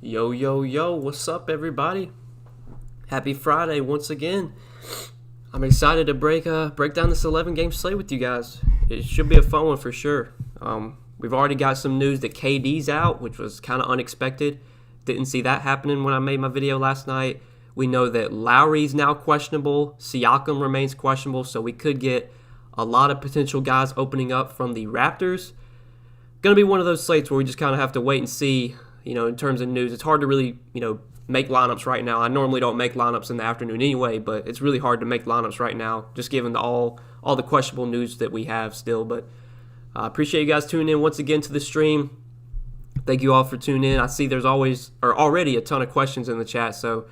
Yo, yo, yo, what's up, everybody? Happy Friday once again. I'm excited to break down this 11-game slate with you guys. It should be a fun one for sure. We've already got some news that KD's out, which was kind of unexpected. Didn't see that happening when I made my video last night. We know that Lowry's now questionable. Siakam remains questionable, so we could get a lot of potential guys opening up from the Raptors. Going to be one of those slates where we just kind of have to wait and see. In terms of news, it's hard to really, make lineups right now. I normally don't make lineups in the afternoon anyway, but it's really hard to make lineups right now, just given all the questionable news that we have still. But I appreciate you guys tuning in once again to the stream. Thank you all for tuning in. I see there's already a ton of questions in the chat, so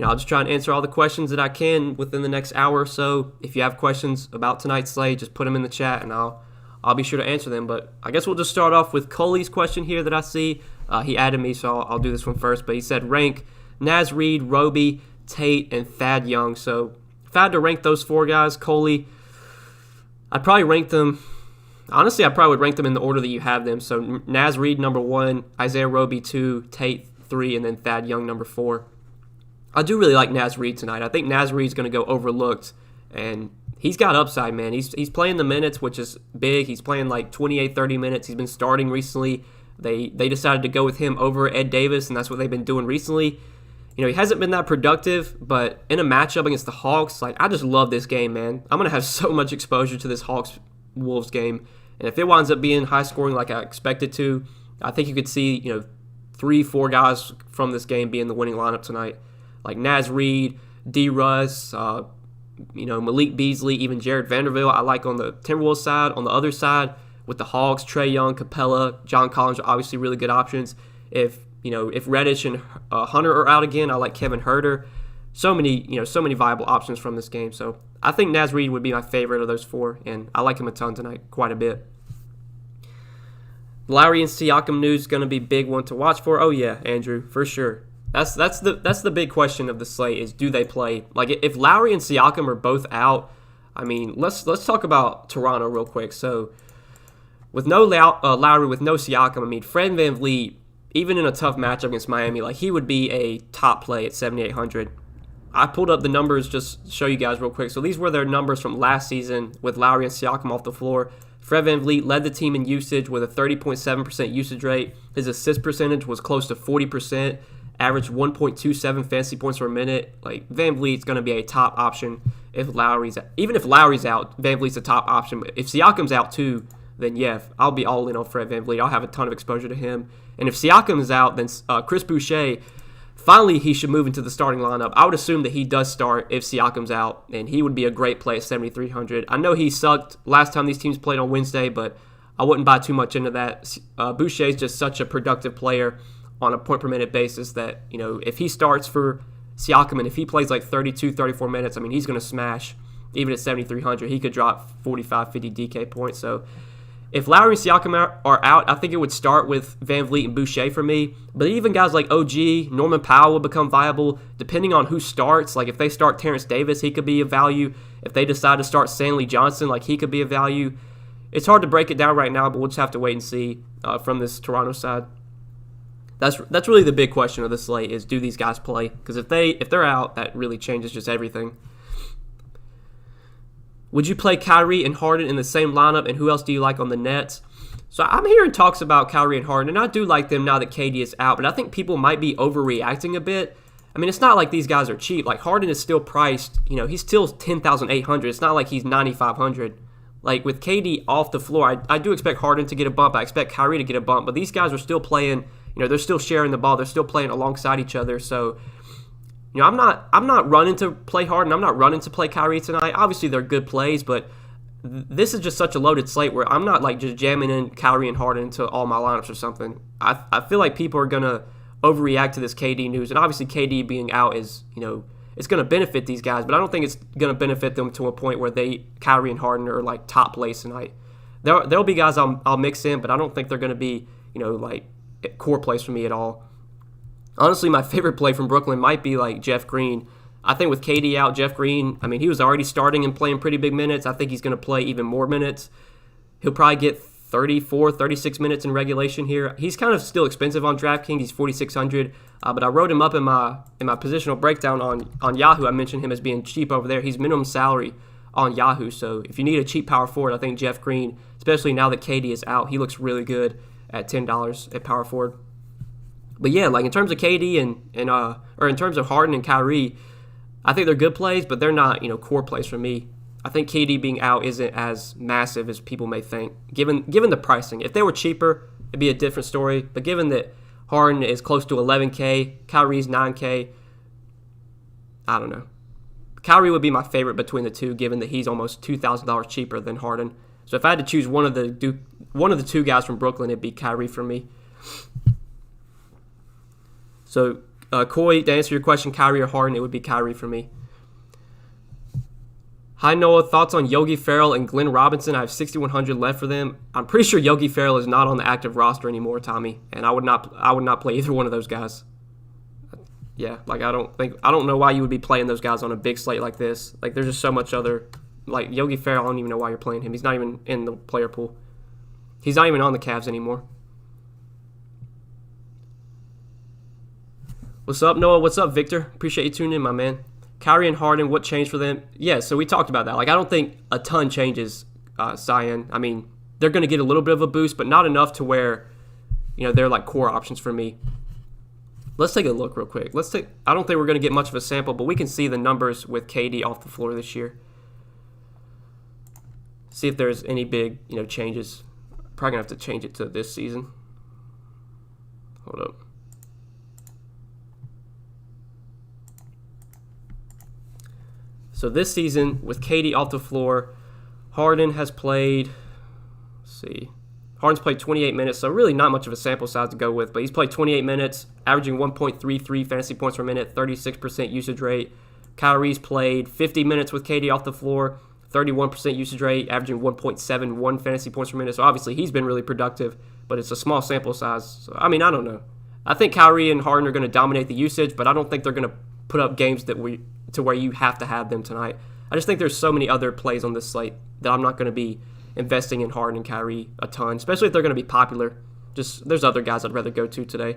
I'll just try and answer all the questions that I can within the next hour or so. If you have questions about tonight's slate, just put them in the chat, and I'll be sure to answer them. But I guess we'll just start off with Coley's question here that I see. He added me, so I'll do this one first. But he said rank Naz Reid, Roby, Tate, and Thad Young. So if I had to rank those four guys, Coley, I'd probably rank them. Honestly, I probably would rank them in the order that you have them. So Naz Reid, number 1, Isaiah Roby, 2, Tate, 3, and then Thad Young, number 4. I do really like Naz Reid tonight. I think Naz Reid's going to go overlooked, and he's got upside, man. He's playing the minutes, which is big. He's playing like 28, 30 minutes. He's been starting recently. They decided to go with him over Ed Davis, and that's what they've been doing recently. He hasn't been that productive, but in a matchup against the Hawks, I just love this game, man. I'm going to have so much exposure to this Hawks-Wolves game, and if it winds up being high-scoring like I expect it to, I think you could see, 3-4 guys from this game be in the winning lineup tonight, like Naz Reid, D. Russ, Malik Beasley, even Jared Vanderbilt. I like on the Timberwolves side. On the other side, with the Hawks, Trae Young, Capella, John Collins are obviously really good options. If Reddish and Hunter are out again, I like Kevin Huerter. So many viable options from this game. So I think Naz Reid would be my favorite of those four, and I like him a ton tonight, quite a bit. Lowry and Siakam news is going to be a big one to watch for. Oh yeah, Andrew, for sure. That's the big question of the slate is, do they play? Like, if Lowry and Siakam are both out, let's talk about Toronto real quick. So with no Lowry, with no Siakam, Fred VanVleet, even in a tough matchup against Miami, he would be a top play at 7,800. I pulled up the numbers just to show you guys real quick. So these were their numbers from last season with Lowry and Siakam off the floor. Fred VanVleet led the team in usage with a 30.7% usage rate. His assist percentage was close to 40%. Averaged 1.27 fantasy points per minute. VanVleet's going to be a top option if Lowry's out. Even if Lowry's out, VanVleet's a top option. But if Siakam's out too, then yeah, I'll be all in on Fred VanVleet. I'll have a ton of exposure to him. And if Siakam is out, then Chris Boucher, finally he should move into the starting lineup. I would assume that he does start if Siakam's out, and he would be a great play at 7,300. I know he sucked last time these teams played on Wednesday, but I wouldn't buy too much into that. Boucher is just such a productive player on a point-per-minute basis that, if he starts for Siakam and if he plays 32, 34 minutes, he's going to smash. Even at 7,300, he could drop 45, 50 DK points. So if Lowry and Siakam are out, I think it would start with VanVleet and Boucher for me. But even guys like OG, Norman Powell would become viable depending on who starts. If they start Terrence Davis, he could be a value. If they decide to start Stanley Johnson, he could be a value. It's hard to break it down right now, but we'll just have to wait and see from this Toronto side. That's really the big question of the slate is, do these guys play? Because if they're out, that really changes just everything. Would you play Kyrie and Harden in the same lineup, and who else do you like on the Nets? So I'm hearing talks about Kyrie and Harden, and I do like them now that KD is out, but I think people might be overreacting a bit. It's not like these guys are cheap. Harden is still priced, he's still 10,800. It's not like he's 9,500. With KD off the floor, I do expect Harden to get a bump. I expect Kyrie to get a bump, but these guys are still playing. They're still sharing the ball. They're still playing alongside each other. So, I'm not running to play Harden. I'm not running to play Kyrie tonight. Obviously, they're good plays, but this is just such a loaded slate where I'm not just jamming in Kyrie and Harden into all my lineups or something. I feel like people are going to overreact to this KD news, and obviously KD being out is, it's going to benefit these guys, but I don't think it's going to benefit them to a point where Kyrie and Harden are top plays tonight. There'll be guys I'll mix in, but I don't think they're going to be, core plays for me at all. Honestly, my favorite play from Brooklyn might be Jeff Green. I think with KD out, Jeff Green, he was already starting and playing pretty big minutes. I think he's going to play even more minutes. He'll probably get 34, 36 minutes in regulation here. He's kind of still expensive on DraftKings. He's 4,600, but I wrote him up in my positional breakdown on Yahoo. I mentioned him as being cheap over there. He's minimum salary on Yahoo, so if you need a cheap power forward, I think Jeff Green, especially now that KD is out, he looks really good at $10 at power forward. But yeah, like in terms of KD or in terms of Harden and Kyrie, I think they're good plays, but they're not, core plays for me. I think KD being out isn't as massive as people may think, given the pricing. If they were cheaper, it'd be a different story. But given that Harden is close to 11K, Kyrie's 9K, I don't know. Kyrie would be my favorite between the two, given that he's almost $2,000 cheaper than Harden. So if I had to choose one of the two guys from Brooklyn, it'd be Kyrie for me. So, Coy, to answer your question, Kyrie or Harden, it would be Kyrie for me. Hi, Noah. Thoughts on Yogi Ferrell and Glenn Robinson? I have 6,100 left for them. I'm pretty sure Yogi Ferrell is not on the active roster anymore, Tommy, and I would not play either one of those guys. Yeah, like I don't know why you would be playing those guys on a big slate like this. Like there's just so much other, like Yogi Ferrell. I don't even know why you're playing him. He's not even in the player pool. He's not even on the Cavs anymore. What's up, Noah? What's up, Victor? Appreciate you tuning in, my man. Kyrie and Harden, what changed for them? Yeah, so we talked about that. Like, I don't think a ton changes, Cyan. I mean, they're going to get a little bit of a boost, but not enough to where, they're like core options for me. Let's take a look real quick. I don't think we're going to get much of a sample, but we can see the numbers with KD off the floor this year. See if there's any big, changes. Probably going to have to change it to this season. Hold up. So this season, with KD off the floor, Harden has played, Harden's played 28 minutes, so really not much of a sample size to go with, but he's played 28 minutes, averaging 1.33 fantasy points per minute, 36% usage rate. Kyrie's played 50 minutes with KD off the floor, 31% usage rate, averaging 1.71 fantasy points per minute, so obviously he's been really productive, but it's a small sample size. So, I don't know. I think Kyrie and Harden are going to dominate the usage, but I don't think they're going to put up games to where you have to have them tonight. I just think there's so many other plays on this slate that I'm not going to be investing in Harden and Kyrie a ton, especially if they're going to be popular. Just there's other guys I'd rather go to today.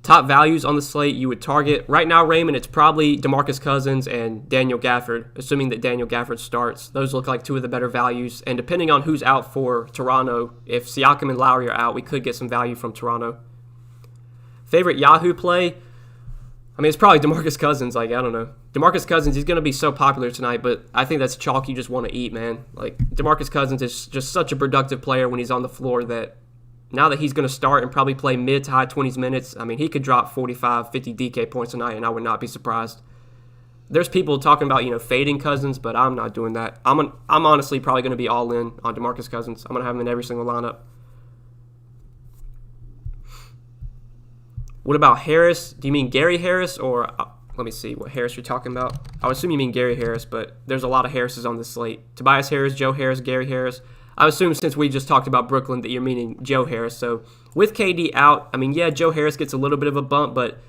Top values on the slate you would target. Right now, Raymond, it's probably DeMarcus Cousins and Daniel Gafford, assuming that Daniel Gafford starts. Those look like two of the better values. And depending on who's out for Toronto, if Siakam and Lowry are out, we could get some value from Toronto. Favorite Yahoo play? It's probably DeMarcus Cousins. I don't know. DeMarcus Cousins, he's going to be so popular tonight, but I think that's chalk you just want to eat, man. Like, DeMarcus Cousins is just such a productive player when he's on the floor that now that he's going to start and probably play mid to high 20s minutes, he could drop 45, 50 DK points tonight, and I would not be surprised. There's people talking about, fading Cousins, but I'm not doing that. I'm honestly probably going to be all in on DeMarcus Cousins. I'm going to have him in every single lineup. What about Harris? Do you mean Gary Harris or let me see what Harris you're talking about? I would assume you mean Gary Harris, but there's a lot of Harrises on this slate. Tobias Harris, Joe Harris, Gary Harris. I assume since we just talked about Brooklyn that you're meaning Joe Harris. So with KD out, Joe Harris gets a little bit of a bump, but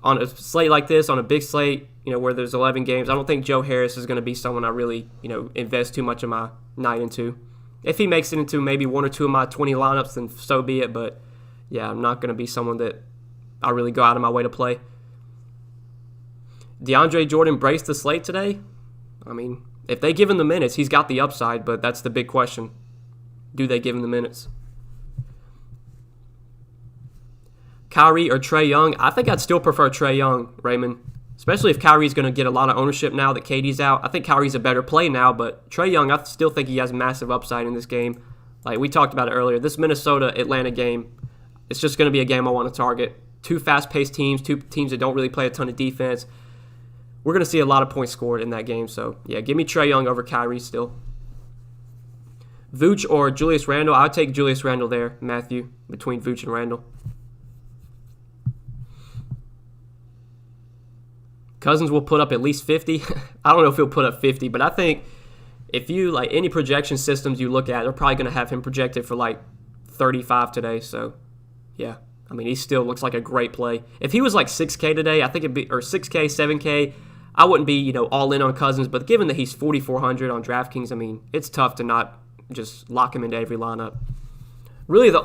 on a slate like this, on a big slate, where there's 11 games, I don't think Joe Harris is going to be someone I really, invest too much of my night into. If he makes it into maybe one or two of my 20 lineups, then so be it. But yeah, I'm not going to be someone that I really go out of my way to play. DeAndre Jordan braced the slate today. If they give him the minutes, he's got the upside, but that's the big question. Do they give him the minutes? Kyrie or Trae Young? I think I'd still prefer Trae Young, Raymond. Especially if Kyrie's going to get a lot of ownership now that KD's out. I think Kyrie's a better play now, but Trae Young, I still think he has massive upside in this game. Like we talked about it earlier, this Minnesota-Atlanta game, it's just going to be a game I want to target. Two fast-paced teams, two teams that don't really play a ton of defense. We're going to see a lot of points scored in that game. So, yeah, give me Trae Young over Kyrie still. Vooch or Julius Randle? I would take Julius Randle there, Matthew, between Vooch and Randle. Cousins will put up at least 50. I don't know if he'll put up 50, but I think if you, any projection systems you look at, they're probably going to have him projected for, 35 today. So, yeah. He still looks like a great play. If he was 6K today, I think it'd be, or 6K, 7K, I wouldn't be, all in on Cousins, but given that he's 4,400 on DraftKings, I mean, it's tough to not just lock him into every lineup. Really,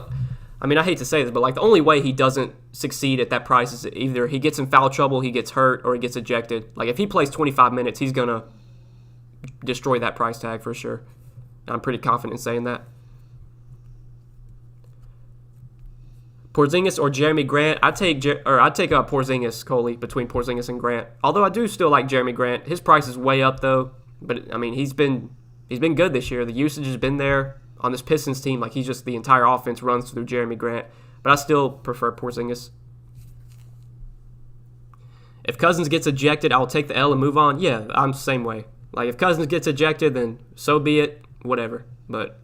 I hate to say this, but like the only way he doesn't succeed at that price is either he gets in foul trouble, he gets hurt, or he gets ejected. Like if he plays 25 minutes, he's going to destroy that price tag for sure. I'm pretty confident in saying that. Porzingis or Jeremy Grant? I'd take Porzingis, Coley, between Porzingis and Grant. Although I do still like Jeremy Grant. His price is way up though. But I mean, he's been good this year. The usage has been there on this Pistons team. Like he's just the entire offense runs through Jeremy Grant. But I still prefer Porzingis. If Cousins gets ejected, I'll take the L and move on. Yeah, I'm the same way. Like if Cousins gets ejected, then so be it. Whatever. But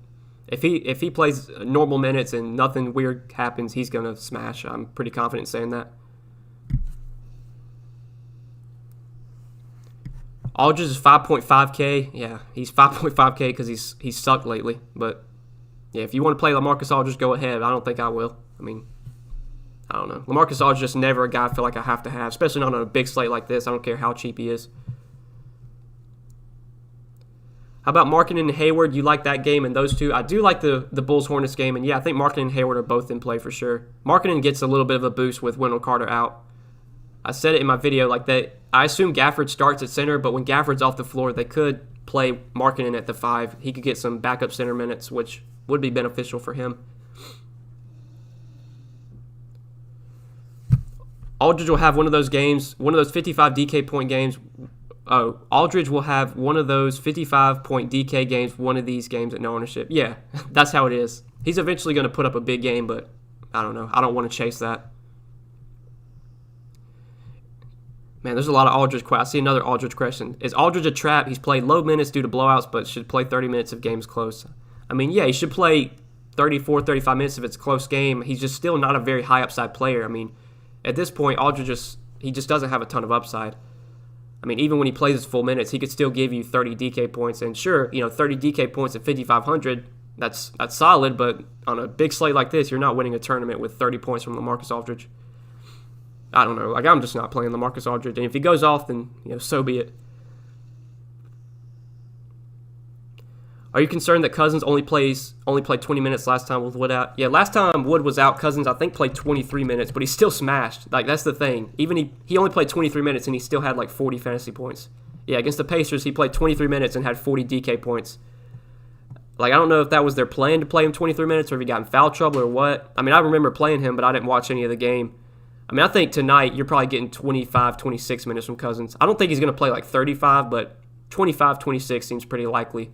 if he plays normal minutes and nothing weird happens, he's going to smash. I'm pretty confident in saying that. Aldridge is 5.5K. Yeah, he's 5.5K because he's sucked lately. But, yeah, if you want to play LaMarcus Aldridge, go ahead. I don't think I will. I mean, I don't know. LaMarcus Aldridge is just never a guy I feel like I have to have, especially not on a big slate like this. I don't care how cheap he is. How about Markkanen and Hayward? You like that game and those two? I do like the Bulls-Hornets game, and yeah, I think Markkanen and Hayward are both in play for sure. Markkanen gets a little bit of a boost with Wendell Carter out. I said it in my video, like that. I assume Gafford starts at center, but when Gafford's off the floor, they could play Markkanen at the 5. He could get some backup center minutes, which would be beneficial for him. Aldridge will have one of those games, one of those 55 DK point games. Oh, Aldridge will have one of those 55-point DK games, one of these games at no ownership. Yeah, that's how it is. He's eventually going to put up a big game, but I don't know. I don't want to chase that. Man, there's a lot of Aldridge questions. I see another Aldridge question. Is Aldridge a trap? He's played low minutes due to blowouts, but should play 30 minutes if game's close. I mean, yeah, he should play 34, 35 minutes if it's a close game. He's just still not a very high upside player. I mean, at this point, Aldridge just doesn't have a ton of upside. I mean, even when he plays his full minutes, he could still give you 30 DK points. And sure, 30 DK points at 5,500, that's solid. But on a big slate like this, you're not winning a tournament with 30 points from LaMarcus Aldridge. I don't know. Like, I'm just not playing LaMarcus Aldridge. And if he goes off, then, so be it. Are you concerned that Cousins only played 20 minutes last time with Wood out? Yeah, last time Wood was out, Cousins, I think, played 23 minutes, but he still smashed. Like, that's the thing. Even he only played 23 minutes, and he still had, 40 fantasy points. Yeah, against the Pacers, he played 23 minutes and had 40 DK points. Like, I don't know if that was their plan to play him 23 minutes or if he got in foul trouble or what. I mean, I remember playing him, but I didn't watch any of the game. I mean, I think tonight you're probably getting 25, 26 minutes from Cousins. I don't think he's going to play 35, but 25, 26 seems pretty likely.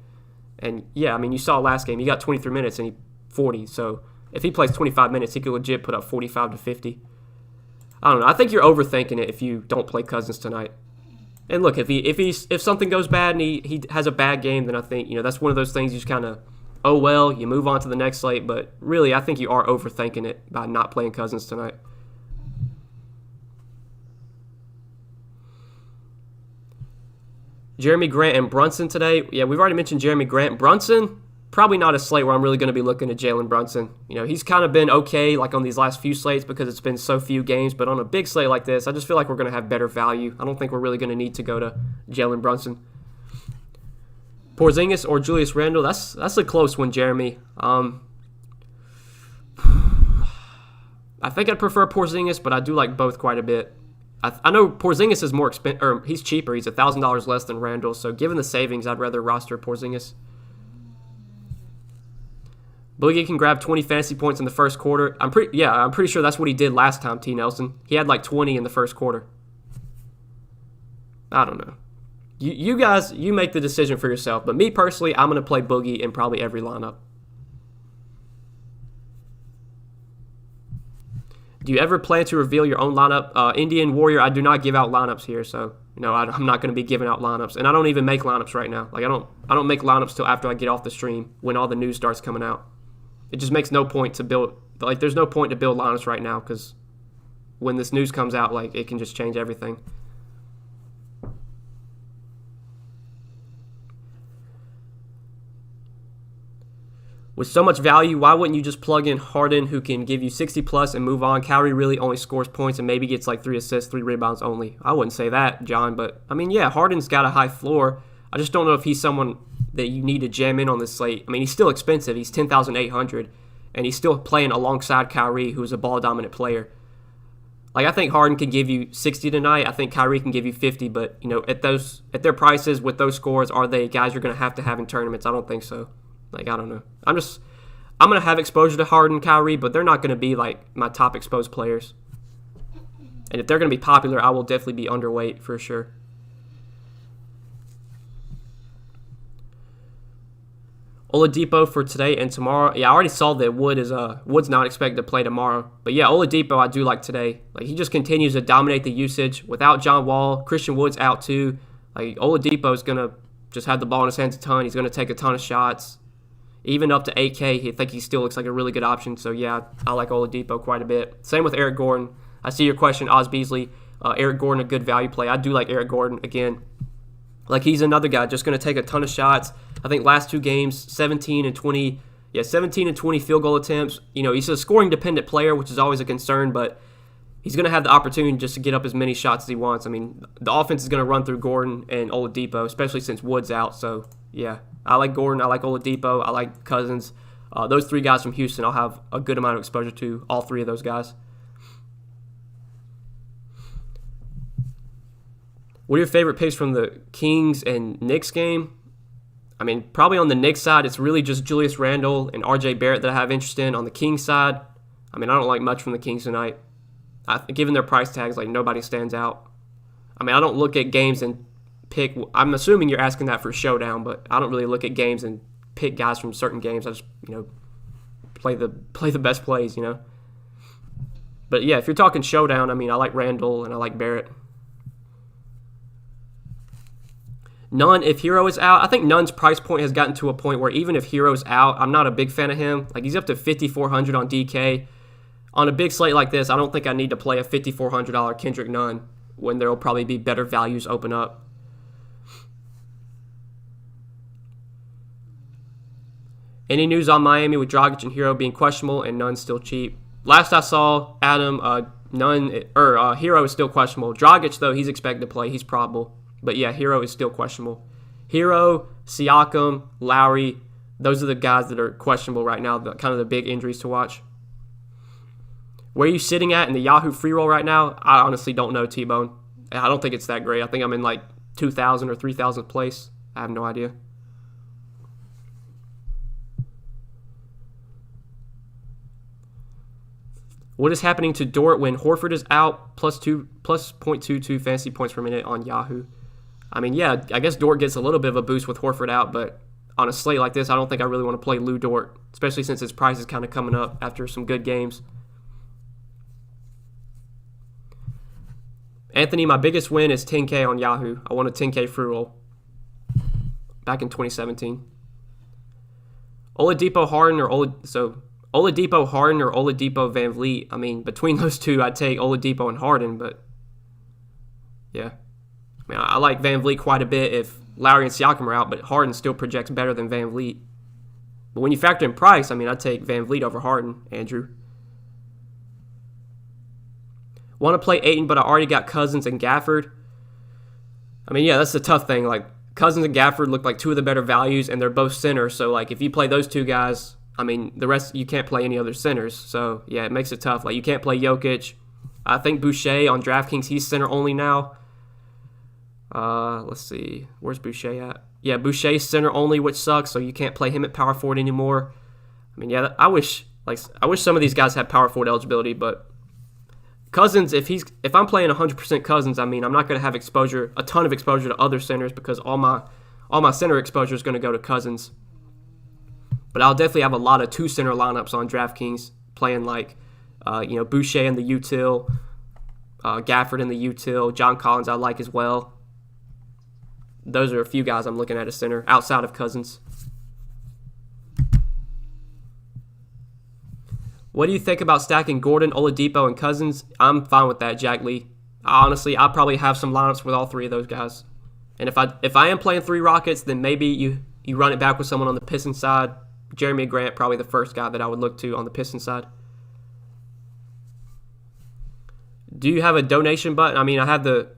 And, yeah, I mean, you saw last game. He got 23 minutes and he 40. So if he plays 25 minutes, he could legit put up 45 to 50. I don't know. I think you're overthinking it if you don't play Cousins tonight. And, look, if something goes bad and he has a bad game, then I think, that's one of those things you just kind of, oh, well, you move on to the next slate. But, really, I think you are overthinking it by not playing Cousins tonight. Jeremy Grant and Brunson today. Yeah, we've already mentioned Jeremy Grant. Brunson, probably not a slate where I'm really going to be looking at Jalen Brunson. He's kind of been okay on these last few slates because it's been so few games. But on a big slate like this, I just feel like we're going to have better value. I don't think we're really going to need to go to Jalen Brunson. Porzingis or Julius Randle, that's a close one, Jeremy. I think I'd prefer Porzingis, but I do like both quite a bit. I know Porzingis is more expensive, or he's cheaper. He's $1,000 less than Randle. So given the savings, I'd rather roster Porzingis. Boogie can grab 20 fantasy points in the first quarter. I'm pretty sure that's what he did last time. T. Nelson, he had 20 in the first quarter. I don't know. You guys, you make the decision for yourself. But me personally, I'm going to play Boogie in probably every lineup. Do you ever plan to reveal your own lineup? Indian Warrior, I do not give out lineups here, so I'm not going to be giving out lineups, and I don't even make lineups right now. I don't make lineups till after I get off the stream when all the news starts coming out. It just makes no point to build. There's no point to build lineups right now because when this news comes out, it can just change everything. With so much value, why wouldn't you just plug in Harden, who can give you 60 plus and move on? Kyrie really only scores points and maybe gets like 3 assists, 3 rebounds only. I wouldn't say that, John, but I mean, yeah, Harden's got a high floor. I just don't know if he's someone that you need to jam in on this slate. I mean, he's still expensive. He's $10,800, and he's still playing alongside Kyrie, who's a ball-dominant player. Like, I think Harden can give you 60 tonight. I think Kyrie can give you 50, but, you know, at their prices, with those scores, are they guys you're going to have in tournaments? I don't think so. Like, I don't know. I'm going to have exposure to Harden, Kyrie, but they're not going to be, like, my top exposed players. And if they're going to be popular, I will definitely be underweight for sure. Oladipo for today and tomorrow. Yeah, I already saw that Wood's not expected to play tomorrow. But yeah, Oladipo I do like today. Like, he just continues to dominate the usage. Without John Wall, Christian Wood's out too. Like, Oladipo is going to just have the ball in his hands a ton. He's going to take a ton of shots. Even up to 8K, I think he still looks like a really good option. So yeah, I like Oladipo quite a bit. Same with Eric Gordon. I see your question, Oz Beasley. Eric Gordon, a good value play. I do like Eric Gordon again. Like, he's another guy just going to take a ton of shots. I think last 2 games, 17 and 20 field goal attempts. You know, he's a scoring-dependent player, which is always a concern, but he's going to have the opportunity just to get up as many shots as he wants. I mean, the offense is going to run through Gordon and Oladipo, especially since Wood's out. So, yeah, I like Gordon. I like Oladipo. I like Cousins. Those 3 guys from Houston, I'll have a good amount of exposure to, all 3 of those guys. What are your favorite picks from the Kings and Knicks game? I mean, probably on the Knicks side, it's really just Julius Randle and R.J. Barrett that I have interest in. On the Kings side, I mean, I don't like much from the Kings tonight. Given their price tags, like, nobody stands out. I mean, I don't look at games and pick. I'm assuming you're asking that for Showdown, but I don't really look at games and pick guys from certain games. I just, you know, play the best plays, you know. But yeah, if you're talking Showdown, I mean, I like Randle and I like Barrett. Nunn, if Hero is out, I think Nunn's price point has gotten to a point where even if Hero's out, I'm not a big fan of him. Like, he's up to $5,400 on DK. On a big slate like this, I don't think I need to play a $5,400 Kendrick Nunn when there will probably be better values open up. Any news on Miami with Dragic and Hero being questionable and Nunn still cheap? Last I saw, Adam, Hero is still questionable. Dragic, though, he's expected to play. He's probable. But yeah, Hero is still questionable. Hero, Siakam, Lowry, those are the guys that are questionable right now, kind of the big injuries to watch. Where are you sitting at in the Yahoo free roll right now? I honestly don't know, T-Bone. I don't think it's that great. I think I'm in like 2,000 or 3,000th place. I have no idea. What is happening to Dort when Horford is out? Plus 0.22 fantasy points per minute on Yahoo. I mean, yeah, I guess Dort gets a little bit of a boost with Horford out, but on a slate like this, I don't think I really want to play Lou Dort, especially since his price is kind of coming up after some good games. Anthony, my biggest win is 10K on Yahoo. I won a 10K free roll back in 2017. Oladipo Harden or Oladipo Van Vliet. I mean, between those two, I'd take Oladipo and Harden, but yeah. I mean, I like Van Vliet quite a bit if Lowry and Siakam are out, but Harden still projects better than Van Vliet. But when you factor in price, I mean, I'd take Van Vliet over Harden, Andrew. Want to play Ayton, but I already got Cousins and Gafford. I mean, yeah, that's the tough thing. Like, Cousins and Gafford look like 2 of the better values, and they're both centers. So, like, if you play those 2 guys, I mean, the rest, you can't play any other centers. So, yeah, it makes it tough. Like, you can't play Jokic. I think Boucher on Draftkings, he's center only now. Let's see. Where's Boucher at? Yeah, Boucher's center only, which sucks, so you can't play him at power forward anymore. I mean, yeah, I wish some of these guys had power forward eligibility, but Cousins, if I'm playing 100% Cousins, I mean, I'm not going to have a ton of exposure to other centers because all my center exposure is going to go to Cousins. But I'll definitely have a lot of 2 center lineups on DraftKings playing like, Boucher in the util, Gafford in the util, John Collins I like as well. Those are a few guys I'm looking at as center outside of Cousins. What do you think about stacking Gordon, Oladipo, and Cousins? I'm fine with that, Jack Lee. Honestly, I'll probably have some lineups with all 3 of those guys. And if I am playing 3 Rockets, then maybe you run it back with someone on the Pistons side, Jeremy Grant, probably the first guy that I would look to on the Pistons side. Do you have a donation button? I mean,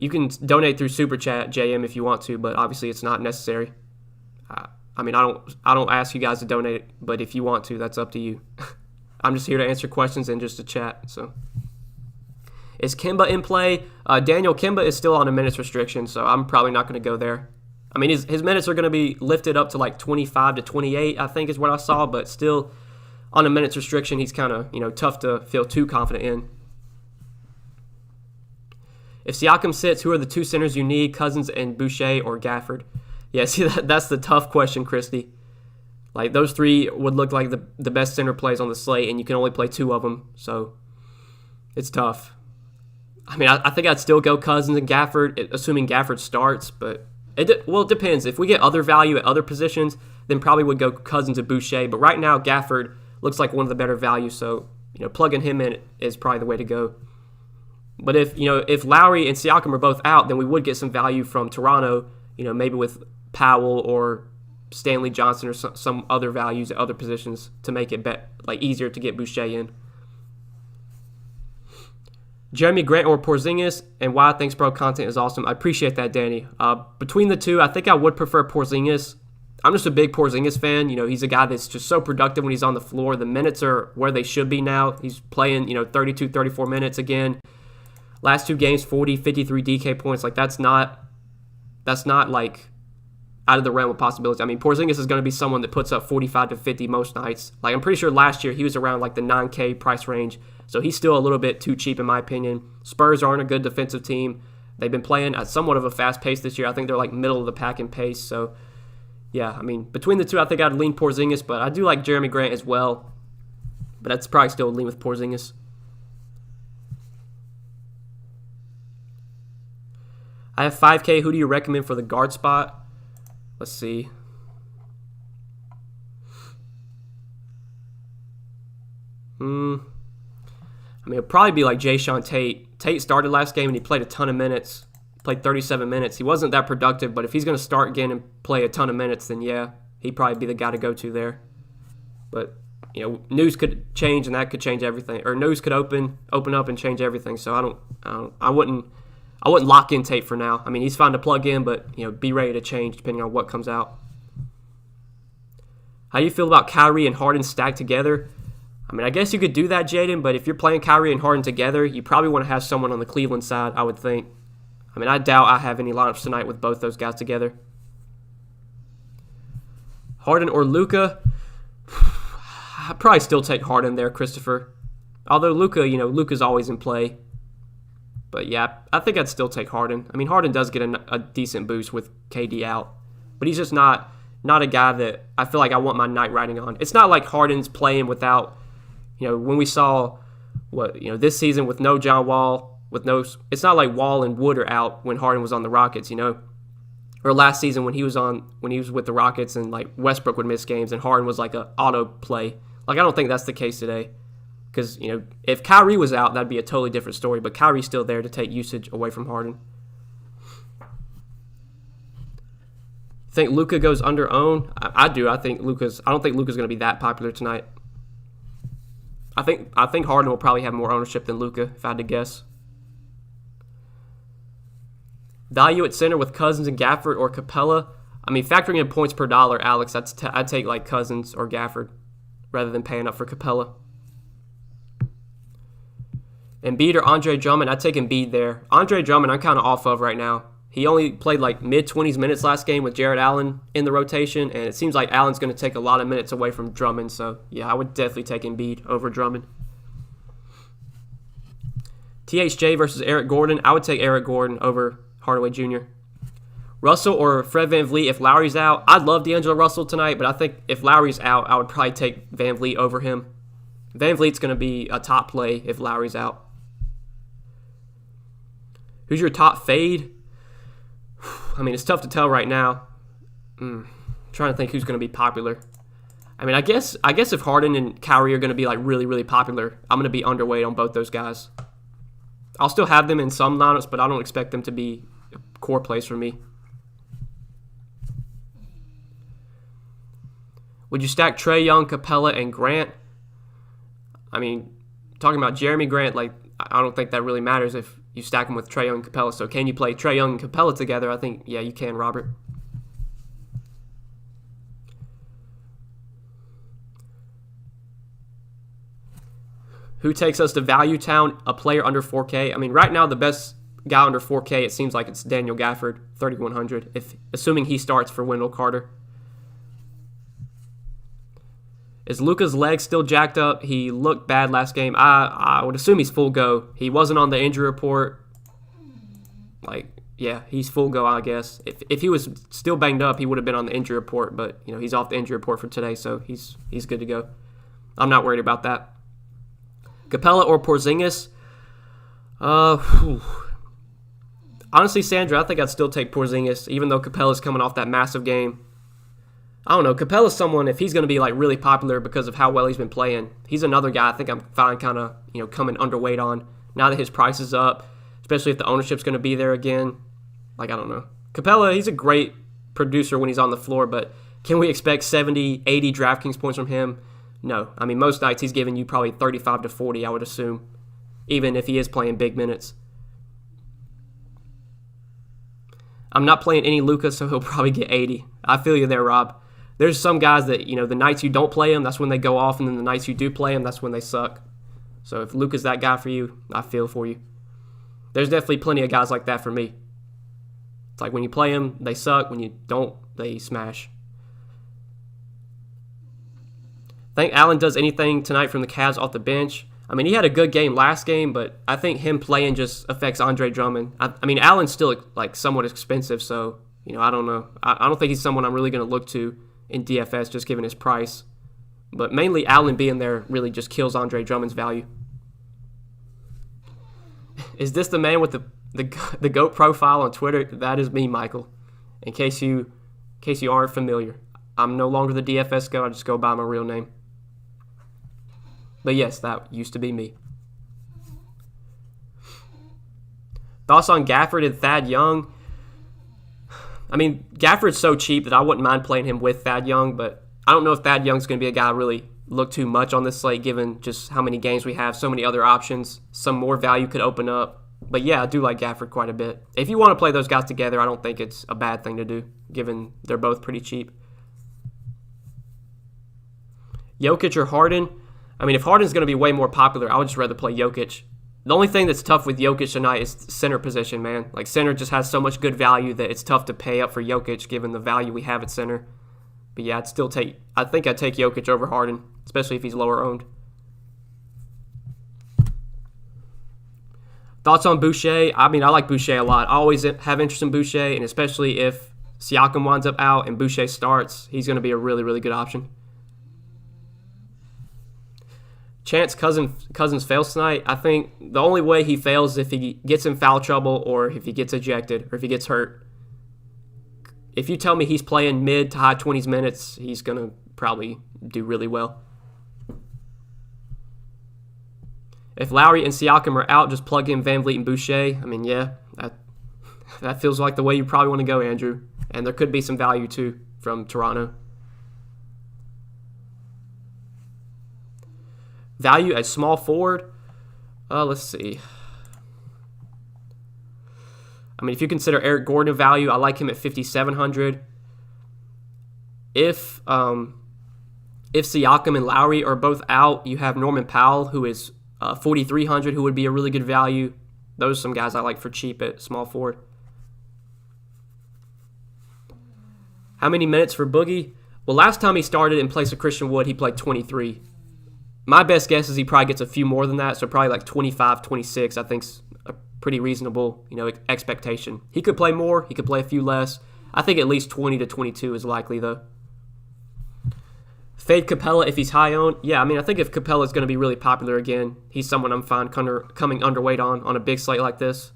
you can donate through Super Chat, JM, if you want to, but obviously it's not necessary. I mean, I don't ask you guys to donate, but if you want to, that's up to you. I'm just here to answer questions and just to chat. So, is Kemba in play? Daniel, Kemba is still on a minutes restriction, so I'm probably not going to go there. I mean, his minutes are going to be lifted up to like 25 to 28, I think is what I saw, but still on a minutes restriction, he's kind of, tough to feel too confident in. If Siakam sits, who are the two centers you need, Cousins and Boucher or Gafford? Yeah, see, that's the tough question, Christy. Like, those three would look like the best center plays on the slate, and you can only play two of them, so it's tough. I mean, I think I'd still go Cousins and Gafford, assuming Gafford starts, but it depends. If we get other value at other positions, then probably would go Cousins and Boucher, but right now Gafford looks like one of the better values, so plugging him in is probably the way to go. But if Lowry and Siakam are both out, then we would get some value from Toronto, maybe with Powell or Stanley Johnson or some other values at other positions to make it easier to get Boucher in. Jeremy Grant or Porzingis, and why Thanks Bro content is awesome. I appreciate that, Danny. Between the two, I think I would prefer Porzingis. I'm just a big Porzingis fan. He's a guy that's just so productive when he's on the floor. The minutes are where they should be now. He's playing, 32, 34 minutes again. Last two games, 40, 53 DK points. Like, that's not like out of the realm of possibilities. I mean, Porzingis is going to be someone that puts up 45 to 50 most nights. Like, I'm pretty sure last year he was around like the 9K price range. So he's still a little bit too cheap in my opinion. Spurs aren't a good defensive team. They've been playing at somewhat of a fast pace this year. I think they're like middle of the pack in pace. So, yeah, I mean, between the two, I think I'd lean Porzingis, but I do like Jeremy Grant as well. But that's probably still a lean with Porzingis. I have 5K. Who do you recommend for the guard spot? Let's see. I mean, it'll probably be like Jayshawn Tate. Tate started last game and he played a ton of minutes. Played 37 minutes. He wasn't that productive, but if he's going to start again and play a ton of minutes, then yeah, he'd probably be the guy to go to there. But, news could change and that could change everything. Or news could open up and change everything. So I wouldn't lock in Tate for now. I mean, he's fine to plug in, but be ready to change depending on what comes out. How do you feel about Kyrie and Harden stacked together? I mean, I guess you could do that, Jaden, but if you're playing Kyrie and Harden together, you probably want to have someone on the Cleveland side, I would think. I mean, I doubt I have any lineups tonight with both those guys together. Harden or Luka? I'd probably still take Harden there, Christopher. Although Luka, Luka's always in play. But yeah, I think I'd still take Harden. I mean, Harden does get a decent boost with KD out. But he's just not a guy that I feel like I want my night riding on. It's not like Harden's playing without, when we saw this season with no John Wall, it's not like Wall and Wood are out when Harden was on the Rockets, or last season when he was with the Rockets and like Westbrook would miss games and Harden was like a auto play. Like, I don't think that's the case today. Because, if Kyrie was out, that'd be a totally different story. But Kyrie's still there to take usage away from Harden. Think Luka goes under own? I do. I don't think Luka's going to be that popular tonight. I think Harden will probably have more ownership than Luka, if I had to guess. Value at center with Cousins and Gafford or Capella? I mean, factoring in points per dollar, Alex, I'd take like Cousins or Gafford rather than paying up for Capella. Embiid or Andre Drummond? I'd take Embiid there. Andre Drummond, I'm kind of off of right now. He only played like mid-20s minutes last game with Jared Allen in the rotation, and it seems like Allen's going to take a lot of minutes away from Drummond. So, yeah, I would definitely take Embiid over Drummond. THJ versus Eric Gordon. I would take Eric Gordon over Hardaway Jr. Russell or Fred VanVleet if Lowry's out. I'd love D'Angelo Russell tonight, but I think if Lowry's out, I would probably take VanVleet over him. VanVleet's going to be a top play if Lowry's out. Who's your top fade? I mean, it's tough to tell right now. Trying to think who's going to be popular. I mean, I guess if Harden and Kyrie are going to be like really, really popular, I'm going to be underweight on both those guys. I'll still have them in some lineups, but I don't expect them to be core plays for me. Would you stack Trae Young, Capella, and Grant? I mean, talking about Jeremy Grant, like, I don't think that really matters if you stack him with Trae Young and Capella. So can you play Trae Young and Capella together? I think, yeah, you can, Robert. Who takes us to Value Town? A player under 4K. I mean, right now the best guy under 4K, it seems like it's Daniel Gafford, 3,100. Assuming he starts for Wendell Carter. Is Luka's leg still jacked up? He looked bad last game. I would assume he's full go. He wasn't on the injury report. Like, yeah, he's full go, I guess. If he was still banged up, he would have been on the injury report. But he's off the injury report for today, so he's good to go. I'm not worried about that. Capella or Porzingis? Honestly, Sandra, I think I'd still take Porzingis, even though Capella's coming off that massive game. I don't know. Capella's someone, if he's going to be like really popular because of how well he's been playing, he's another guy I think I'm fine kind of coming underweight on now that his price is up, especially if the ownership's going to be there again. Like, I don't know. Capella, he's a great producer when he's on the floor, but can we expect 70, 80 DraftKings points from him? No. I mean, most nights he's giving you probably 35 to 40, I would assume, even if he is playing big minutes. I'm not playing any Luka, so he'll probably get 80. I feel you there, Rob. There's some guys that, the nights you don't play them, that's when they go off, and then the nights you do play them, that's when they suck. So if Luka's that guy for you, I feel for you. There's definitely plenty of guys like that for me. It's like when you play them, they suck. When you don't, they smash. Think Allen does anything tonight from the Cavs off the bench? I mean, he had a good game last game, but I think him playing just affects Andre Drummond. I mean, Allen's still like somewhat expensive, so I don't know. I don't think he's someone I'm really going to look to in DFS just given his price. But mainly Allen being there really just kills Andre Drummond's value. Is this the man with the GOAT profile on Twitter? That is me, Michael. In case you aren't familiar. I'm no longer the DFS GOAT. I just go by my real name. But yes, that used to be me. Thoughts on Gafford and Thad Young? I mean, Gafford's so cheap that I wouldn't mind playing him with Thad Young, but I don't know if Thad Young's going to be a guy I really look too much on this slate given just how many games we have, so many other options, some more value could open up. But yeah, I do like Gafford quite a bit. If you want to play those guys together, I don't think it's a bad thing to do given they're both pretty cheap. Jokic or Harden? I mean, if Harden's going to be way more popular, I would just rather play Jokic. The only thing that's tough with Jokic tonight is center position, man. Like, center just has so much good value that it's tough to pay up for Jokic given the value we have at center. But yeah, I think I'd take Jokic over Harden, especially if he's lower owned. Thoughts on Boucher? I mean, I like Boucher a lot. I always have interest in Boucher, and especially if Siakam winds up out and Boucher starts, he's going to be a really, really good option. Chance Cousins fails tonight. I think the only way he fails is if he gets in foul trouble or if he gets ejected or if he gets hurt. If you tell me he's playing mid to high 20s minutes, he's going to probably do really well. If Lowry and Siakam are out, just plug in VanVleet and Boucher. I mean, yeah, that feels like the way you probably want to go, Andrew. And there could be some value, too, from Toronto. Value at small forward? Let's see. I mean, if you consider Eric Gordon a value, I like him at 5,700. If Siakam and Lowry are both out, you have Norman Powell, who is 4,300, who would be a really good value. Those are some guys I like for cheap at small forward. How many minutes for Boogie? Well, last time he started in place of Christian Wood, he played 23. My best guess is he probably gets a few more than that, so probably like 25, 26, I think's a pretty reasonable, expectation. He could play more, he could play a few less. I think at least 20 to 22 is likely, though. Fade Capella if he's high owned. Yeah, I mean, I think if Capella's going to be really popular again, he's someone I'm fine coming underweight on a big slate like this.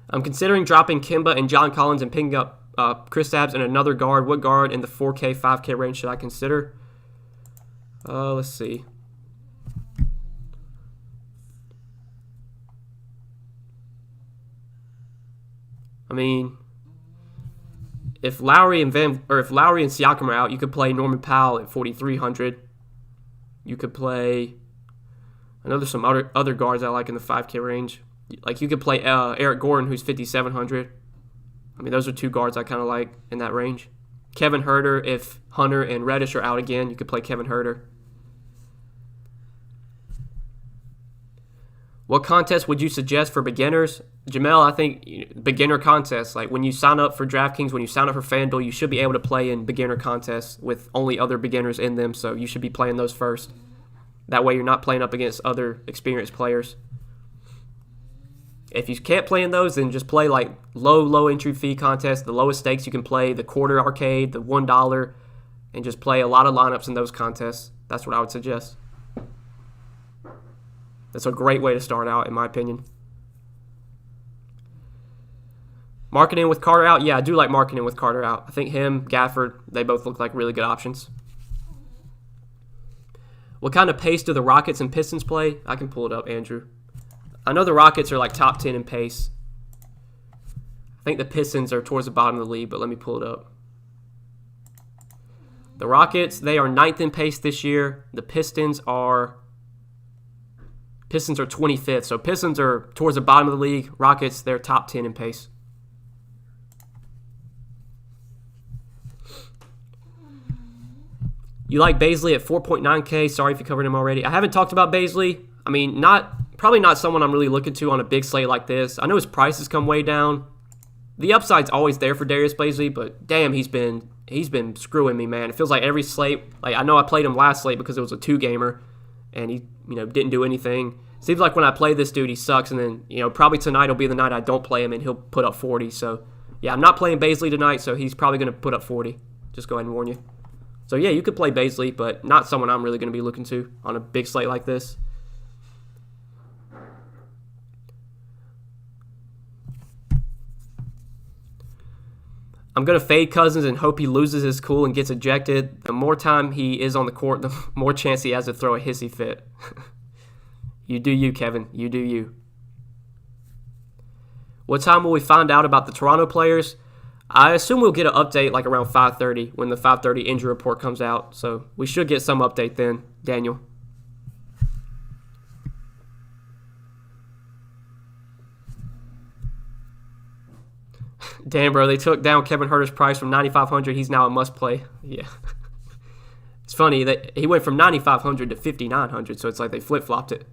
I'm considering dropping Kemba and John Collins and picking up Kristaps and another guard. What guard in the 4K, 5K range should I consider? Let's see. I mean, if Lowry and Siakam are out, you could play Norman Powell at 4,300. You could play. I know there's some other guards I like in the 5K range. Like you could play Eric Gordon, who's 5,700. I mean, those are two guards I kind of like in that range. Kevin Huerter, if Hunter and Reddish are out again, you could play Kevin Huerter. What contest would you suggest for beginners? Jamel, I think beginner contests. Like when you sign up for Draftkings, when you sign up for FanDuel, you should be able to play in beginner contests with only other beginners in them. So you should be playing those first. That way you're not playing up against other experienced players. If you can't play in those, then just play like low entry fee contests, the lowest stakes you can play, the quarter arcade, the $1, and just play a lot of lineups in those contests. That's what I would suggest. That's a great way to start out, in my opinion. Marketing with Carter out? Yeah, I do like marketing with Carter out. I think him, Gafford, they both look like really good options. What kind of pace do the Rockets and Pistons play? I can pull it up, Andrew. I know the Rockets are like top 10 in pace. I think the Pistons are towards the bottom of the league, but let me pull it up. The Rockets, they are 9th in pace this year. The Pistons are 25th. So Pistons are towards the bottom of the league. Rockets, they're top 10 in pace. You like Bazley at 4.9K. Sorry if you covered him already. I haven't talked about Bazley. I mean, probably not someone I'm really looking to on a big slate like this. I know his price has come way down. The upside's always there for Darius Bazley, but damn, he's been screwing me, man. It feels like every slate. Like I know I played him last slate because it was a 2-gamer, and he didn't do anything. Seems like when I play this dude, he sucks, and then probably tonight will be the night I don't play him, and he'll put up 40. So yeah, I'm not playing Bazley tonight, so he's probably going to put up 40. Just go ahead and warn you. So yeah, you could play Bazley, but not someone I'm really going to be looking to on a big slate like this. I'm going to fade Cousins and hope he loses his cool and gets ejected. The more time he is on the court, the more chance he has to throw a hissy fit. You do you, Kevin. You do you. What time will we find out about the Toronto players? I assume we'll get an update like around 5:30 when the 5:30 injury report comes out. So we should get some update then, Daniel. Damn, bro, they took down Kevin Huerter's price from 9,500. He's now a must-play. Yeah. It's funny that he went from 9,500 to 5,900, so it's like they flip-flopped it.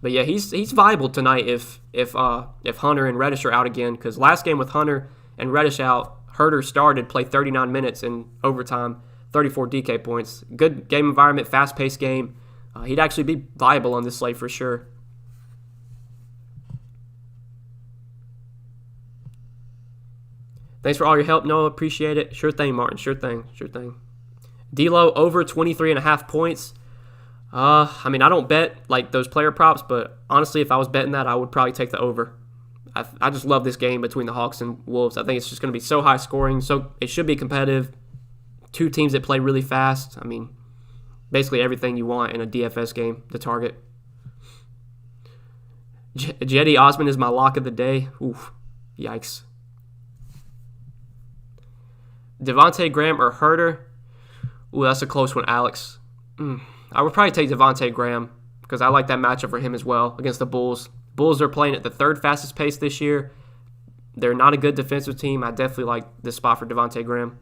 But yeah, he's viable tonight if Hunter and Reddish are out again, because last game with Hunter and Reddish out, Huerter started, played 39 minutes in overtime, 34 DK points. Good game environment, fast-paced game. He'd actually be viable on this slate for sure. Thanks for all your help, Noah. Appreciate it. Sure thing, Martin. Sure thing. D'Lo over 23.5 points. I mean, I don't bet like those player props, but honestly, if I was betting that, I would probably take the over. I just love this game between the Hawks and Wolves. I think it's just going to be so high scoring. So it should be competitive. Two teams that play really fast. I mean, basically everything you want in a DFS game to target. Jetty Osman is my lock of the day. Oof, yikes. Devontae Graham or Huerter? Ooh, that's a close one, Alex. I would probably take Devontae Graham because I like that matchup for him as well against the Bulls. Bulls are playing at the third fastest pace this year. They're not a good defensive team. I definitely like this spot for Devontae Graham.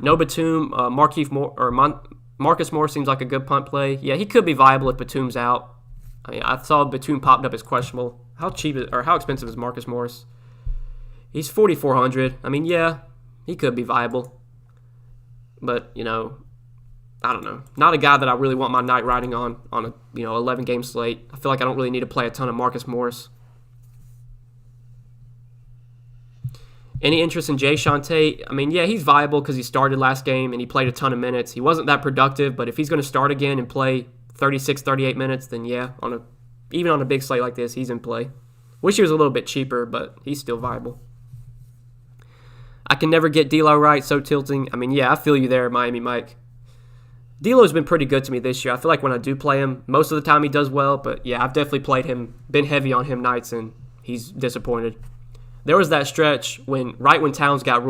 No Batum, Marcus Morris seems like a good punt play. Yeah, he could be viable if Batum's out. I mean, I saw Batum popped up as questionable. How expensive is Marcus Morris? He's 4,400. I mean, yeah, he could be viable. But, I don't know. Not a guy that I really want my night riding on a 11-game slate. I feel like I don't really need to play a ton of Marcus Morris. Any interest in Jae'Sean Tate? I mean, yeah, he's viable because he started last game and he played a ton of minutes. He wasn't that productive, but if he's going to start again and play 36, 38 minutes, then yeah, even on a big slate like this, he's in play. Wish he was a little bit cheaper, but he's still viable. I can never get D'Lo right, so tilting. I mean, yeah, I feel you there, Miami Mike. D'Lo's been pretty good to me this year. I feel like when I do play him, most of the time he does well. But yeah, I've definitely played him, been heavy on him nights, and he's disappointed. There was that stretch when right when Towns got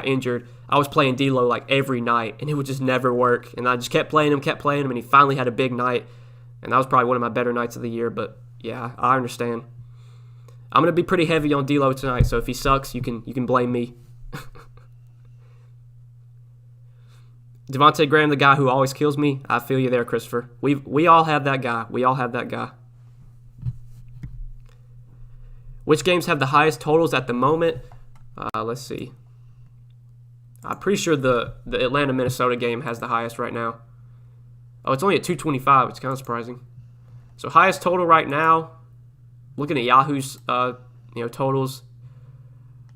injured, I was playing D'Lo like every night, and it would just never work. And I just kept playing him, and he finally had a big night, and that was probably one of my better nights of the year. But yeah, I understand. I'm gonna be pretty heavy on D'Lo tonight, so if he sucks, you can blame me. Devontae Graham, the guy who always kills me. I feel you there, Christopher. We all have that guy. Which games have the highest totals at the moment? Let's see. I'm pretty sure the Atlanta-Minnesota game has the highest right now. Oh, it's only at 225. It's kind of surprising. So highest total right now, looking at Yahoo's totals.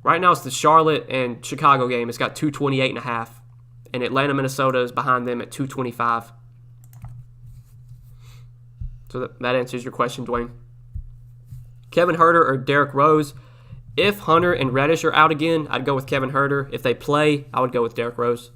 Right now it's the Charlotte and Chicago game. It's got 228.5. And Atlanta, Minnesota is behind them at 225. So that answers your question, Dwayne. Kevin Huerter or Derrick Rose. If Hunter and Reddish are out again, I'd go with Kevin Huerter. If they play, I would go with Derrick Rose.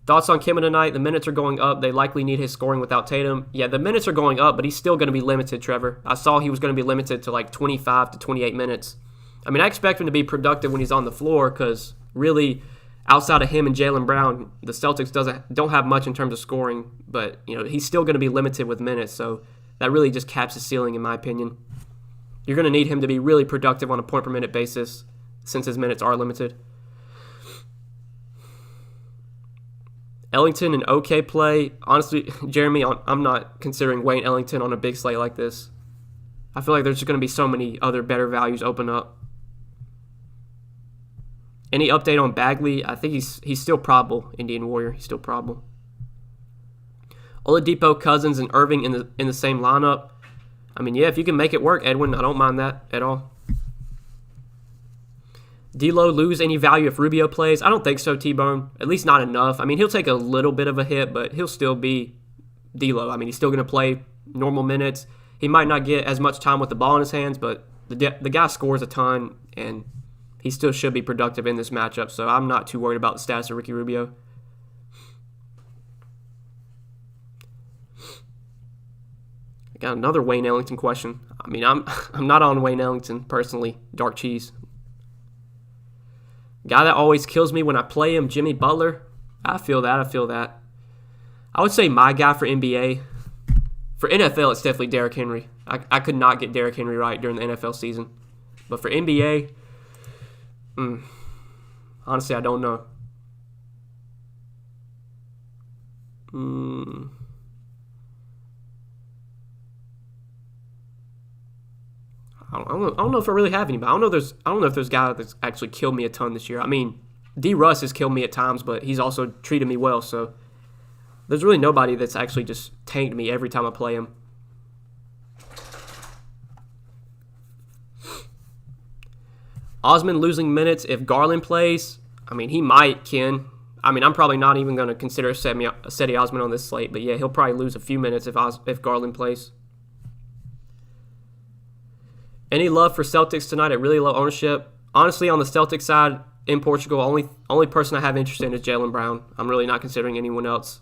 Thoughts on Kemba tonight? The minutes are going up. They likely need his scoring without Tatum. Yeah, the minutes are going up, but he's still going to be limited, Trevor. I saw he was going to be limited to like 25 to 28 minutes. I mean, I expect him to be productive when he's on the floor because really, outside of him and Jaylen Brown, the Celtics don't have much in terms of scoring, but he's still going to be limited with minutes, so that really just caps his ceiling in my opinion. You're going to need him to be really productive on a point per minute basis since his minutes are limited. Ellington and OK play. Honestly, Jeremy, I'm not considering Wayne Ellington on a big slate like this. I feel like there's just going to be so many other better values open up. Any update on Bagley? I think he's still probable. Indian Warrior, he's still probable. Oladipo, Cousins, and Irving in the same lineup. I mean, yeah, if you can make it work, Edwin, I don't mind that at all. D'Lo lose any value if Rubio plays? I don't think so, T-Bone. At least not enough. I mean, he'll take a little bit of a hit, but he'll still be D'Lo. I mean, he's still going to play normal minutes. He might not get as much time with the ball in his hands, but the guy scores a ton, and he still should be productive in this matchup, so I'm not too worried about the status of Ricky Rubio. I got another Wayne Ellington question. I mean, I'm not on Wayne Ellington personally. Dark cheese. Guy that always kills me when I play him, Jimmy Butler. I feel that. I would say my guy for NBA. For NFL, it's definitely Derrick Henry. I could not get Derrick Henry right during the NFL season. But for NBA, honestly, I don't know. I don't know if I really have anybody. I don't know if there's a guy that's actually killed me a ton this year. I mean, D. Russ has killed me at times, but he's also treated me well. So there's really nobody that's actually just tanked me every time I play him. Osman losing minutes if Garland plays. I mean, he might, Ken. I mean, I'm probably not even going to consider Cedi Osman on this slate, but yeah, he'll probably lose a few minutes if Garland plays. Any love for Celtics tonight at really low ownership? Honestly, on the Celtics side in Portugal, only person I have interest in is Jaylen Brown. I'm really not considering anyone else.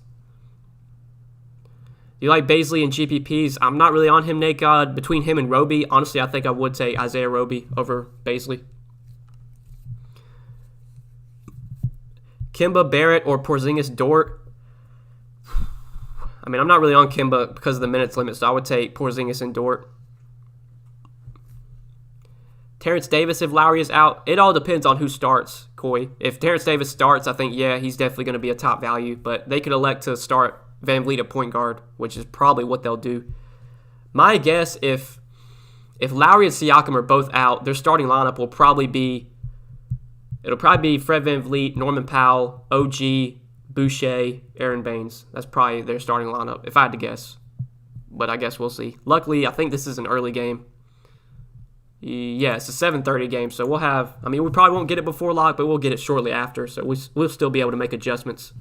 Do you like Baisley and GPPs? I'm not really on him, Nate God. Between him and Roby, honestly, I think I would take Isaiah Roby over Baisley. Kemba, Barrett, or Porzingis, Dort? I mean, I'm not really on Kemba because of the minutes limit, so I would take Porzingis and Dort. Terrence Davis, if Lowry is out, it all depends on who starts, Coy. If Terrence Davis starts, I think, yeah, he's definitely going to be a top value, but they could elect to start Van Vliet at point guard, which is probably what they'll do. My guess, if Lowry and Siakam are both out, their starting lineup will probably be Fred Van Vliet, Norman Powell, OG, Boucher, Aaron Baines. That's probably their starting lineup, if I had to guess. But I guess we'll see. Luckily, I think this is an early game. Yeah, it's a 7:30 game, so we probably won't get it before lock, but we'll get it shortly after, so we'll still be able to make adjustments.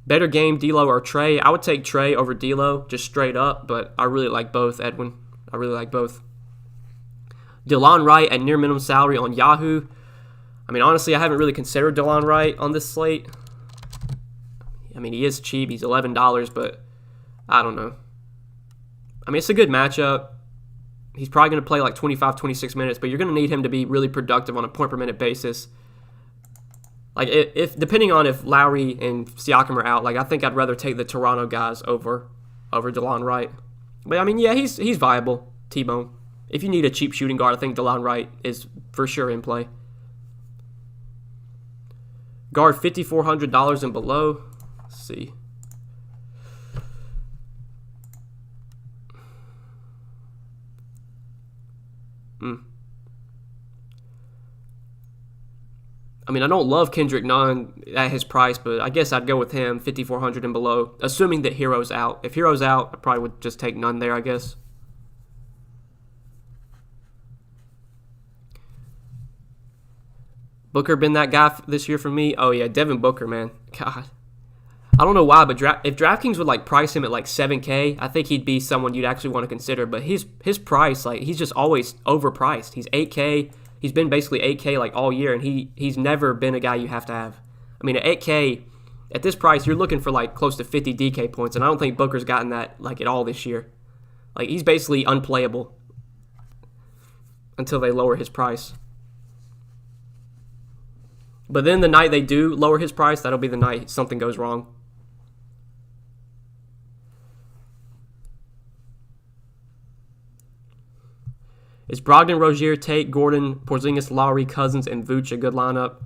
Better game, D'Lo or Trey? I would take Trey over D'Lo, just straight up, but I really like both, Edwin. I really like both. DeLon Wright at near minimum salary on Yahoo. I mean, honestly, I haven't really considered DeLon Wright on this slate. I mean, he is cheap. He's $11, but I don't know. I mean, it's a good matchup. He's probably going to play like 25, 26 minutes, but you're going to need him to be really productive on a point-per-minute basis. Like, if depending on if Lowry and Siakam are out, like, I think I'd rather take the Toronto guys over DeLon Wright. But, I mean, yeah, he's viable, T-Bone. If you need a cheap shooting guard, I think DeLon Wright is for sure in play. Guard $5,400 and below. Let's see. I mean, I don't love Kendrick Nunn at his price, but I guess I'd go with him, $5,400 and below, assuming that Hero's out. If Hero's out, I probably would just take Nunn there, I guess. Booker been that guy this year for me? Oh, yeah, Devin Booker, man. God. I don't know why, but if DraftKings would, like, price him at, like, $7K, I think he'd be someone you'd actually want to consider. But his price, like, he's just always overpriced. He's $8K. He's been basically $8K, like, all year, and he's never been a guy you have to have. I mean, at $8K, at this price, you're looking for, like, close to 50 DK points, and I don't think Booker's gotten that, like, at all this year. Like, he's basically unplayable until they lower his price. But then the night they do lower his price, that'll be the night something goes wrong. Is Brogdon, Rozier, Tate, Gordon, Porzingis, Lowry, Cousins, and Vooch a good lineup?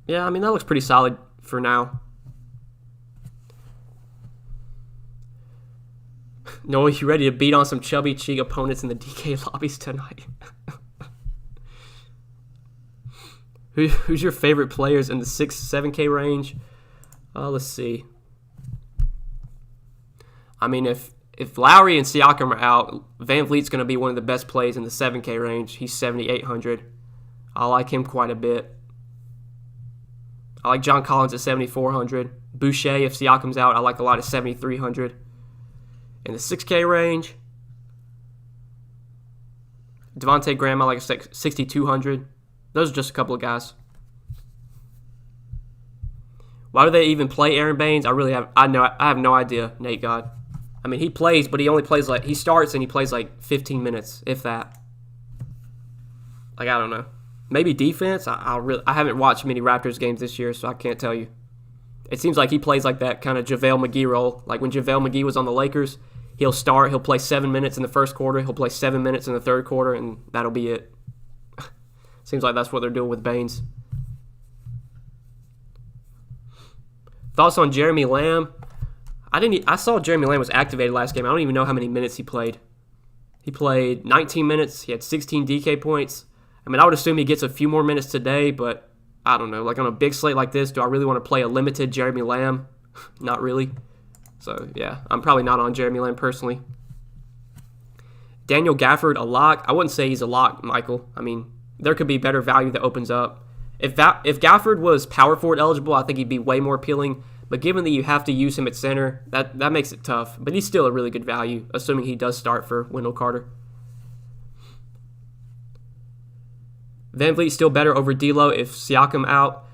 Yeah, I mean, that looks pretty solid for now. Noah, you ready to beat on some chubby cheek opponents in the DK lobbies tonight? Who's your favorite players in the 6, 7K range? Let's see. I mean, if Lowry and Siakam are out, Van Vliet's going to be one of the best plays in the 7K range. He's 7,800. I like him quite a bit. I like John Collins at 7,400. Boucher, if Siakam's out, I like a lot at 7,300. In the 6K range, Devontae Graham, I like at 6,200. Those are just a couple of guys. Why do they even play Aaron Baines? I have no idea, Nate God. I mean, he plays, but he only plays he starts and he plays like 15 minutes, if that. Like, I don't know. Maybe defense? I haven't watched many Raptors games this year, so I can't tell you. It seems like he plays like that kind of JaVale McGee role. Like when JaVale McGee was on the Lakers, he'll play 7 minutes in the first quarter, he'll play 7 minutes in the third quarter, and that'll be it. Seems like that's what they're doing with Baines. Thoughts on Jeremy Lamb? I saw Jeremy Lamb was activated last game. I don't even know how many minutes he played. He played 19 minutes. He had 16 DK points. I mean, I would assume he gets a few more minutes today, but I don't know. Like on a big slate like this, do I really want to play a limited Jeremy Lamb? Not really. So, yeah, I'm probably not on Jeremy Lamb personally. Daniel Gafford, a lock? I wouldn't say he's a lock, Michael. I mean, there could be better value that opens up. If Gafford was power forward eligible, I think he'd be way more appealing. But given that you have to use him at center, that makes it tough. But he's still a really good value, assuming he does start for Wendell Carter. Van Vliet still better over D'Lo if Siakam out.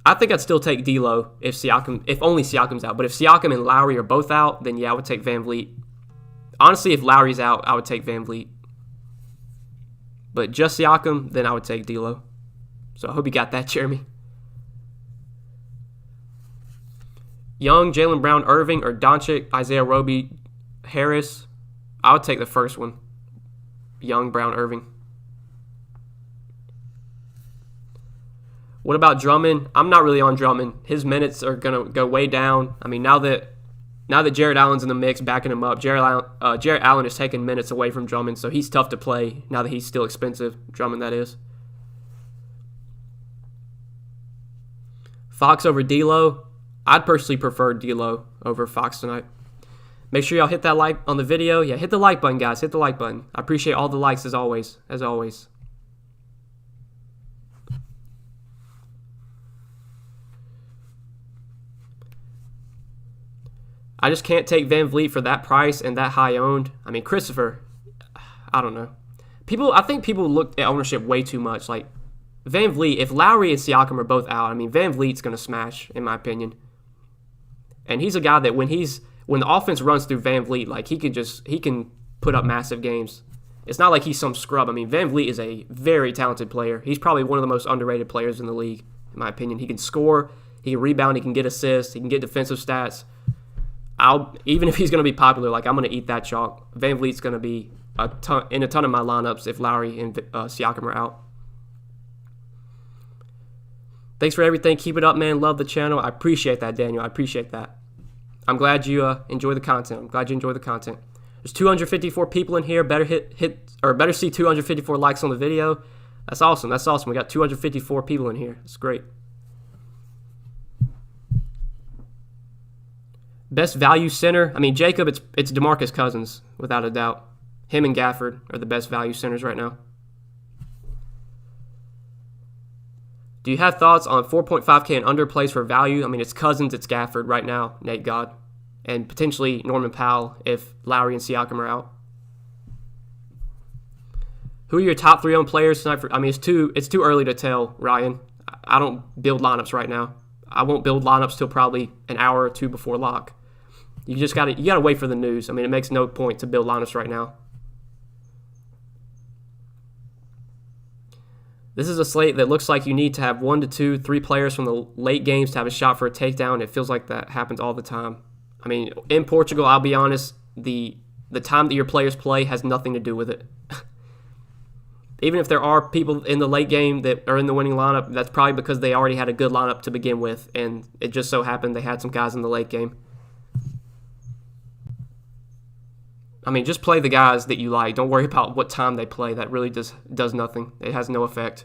I think I'd still take D'Lo if only Siakam's out. But if Siakam and Lowry are both out, then yeah, I would take Van Vliet. Honestly, if Lowry's out, I would take Van Vliet. But just Siakam, then I would take D'Lo. So I hope you got that, Jeremy. Young, Jaylen Brown, Irving, or Doncic, Isaiah Roby, Harris. I would take the first one. Young, Brown, Irving. What about Drummond? I'm not really on Drummond. His minutes are going to go way down. I mean, now that Jared Allen's in the mix, backing him up, Jared Allen is taking minutes away from Drummond, so he's tough to play now that he's still expensive. Drummond, that is. Fox over D'Lo. I'd personally prefer D'Lo over Fox tonight. Make sure y'all hit that like on the video. Yeah, hit the like button, guys. Hit the like button. I appreciate all the likes as always. I just can't take Van Vliet for that price and that high owned. I mean, Christopher, I don't know. I think people look at ownership way too much. Like Van Vliet, if Lowry and Siakam are both out, I mean Van Vliet's going to smash in my opinion. And he's a guy that when the offense runs through Van Vliet, like he can put up massive games. It's not like he's some scrub. I mean, Van Vliet is a very talented player. He's probably one of the most underrated players in the league, in my opinion. He can score, he can rebound, he can get assists, he can get defensive stats. Even if he's going to be popular, like I'm going to eat that chalk. Van Vliet's going to be in a ton of my lineups if Lowry and Siakam are out. Thanks for everything. Keep it up, man. Love the channel. I appreciate that, Daniel. I appreciate that. I'm glad you enjoy the content. I'm glad you enjoy the content. There's 254 people in here. Better better see 254 likes on the video. That's awesome. That's awesome. We got 254 people in here. That's great. Best value center. I mean, Jacob, it's DeMarcus Cousins, without a doubt. Him and Gafford are the best value centers right now. Do you have thoughts on 4.5K and under plays for value? I mean, it's Cousins, it's Gafford right now, Nate God, and potentially Norman Powell if Lowry and Siakam are out. Who are your top 3 owned players tonight? I mean, it's too early to tell, Ryan. I don't build lineups right now. I won't build lineups till probably an hour or two before lock. You gotta wait for the news. I mean, it makes no point to build lineups right now. This is a slate that looks like you need to have 1 to 2, 3 players from the late games to have a shot for a takedown. It feels like that happens all the time. I mean, in Portugal, I'll be honest, the time that your players play has nothing to do with it. Even if there are people in the late game that are in the winning lineup, that's probably because they already had a good lineup to begin with, and it just so happened they had some guys in the late game. I mean, just play the guys that you like. Don't worry about what time they play. That really does nothing. It has no effect.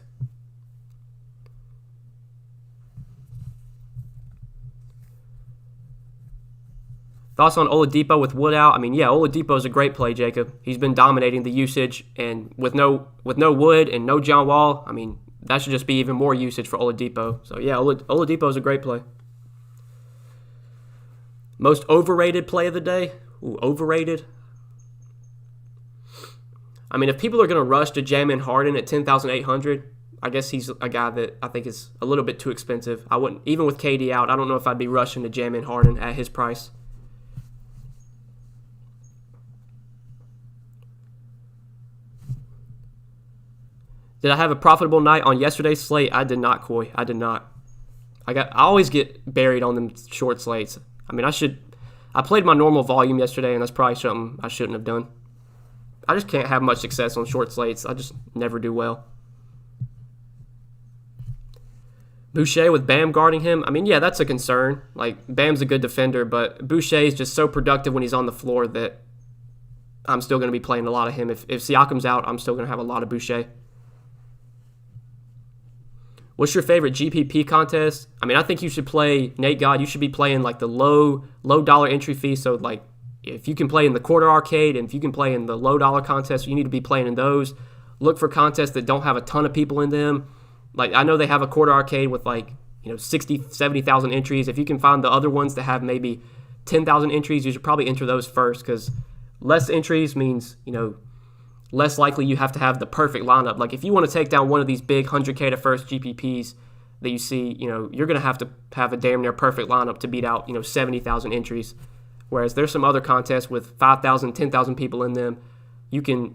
Thoughts on Oladipo with Wood out? I mean, yeah, Oladipo is a great play, Jacob. He's been dominating the usage, and with no Wood and no John Wall, I mean, that should just be even more usage for Oladipo. So, yeah, Oladipo is a great play. Most overrated play of the day? Ooh, overrated? I mean, if people are going to rush to Jamin Harden at 10,800, I guess he's a guy that I think is a little bit too expensive. I wouldn't, even with KD out, I don't know if I'd be rushing to Jamin Harden at his price. Did I have a profitable night on yesterday's slate? I did not, Coy. I did not. I always get buried on them short slates. I mean, I played my normal volume yesterday, and that's probably something I shouldn't have done. I just can't have much success on short slates. I just never do well. Boucher with Bam guarding him. I mean, yeah, that's a concern. Like, Bam's a good defender, but Boucher is just so productive when he's on the floor that I'm still going to be playing a lot of him. If Siakam's out, I'm still going to have a lot of Boucher. What's your favorite GPP contest? I mean, I think you should play, Nate God, you should be playing like the low dollar entry fee. So, like, if you can play in the quarter arcade and if you can play in the low dollar contests, you need to be playing in those. Look for contests that don't have a ton of people in them. Like, I know they have a quarter arcade with 60, 70,000 entries. If you can find the other ones that have maybe 10,000 entries, you should probably enter those first, because less entries means, less likely you have to have the perfect lineup. Like, if you want to take down one of these big 100K to first GPPs that you see, you're going to have a damn near perfect lineup to beat out, 70,000 entries. Whereas there's some other contests with 5,000, 10,000 people in them. You can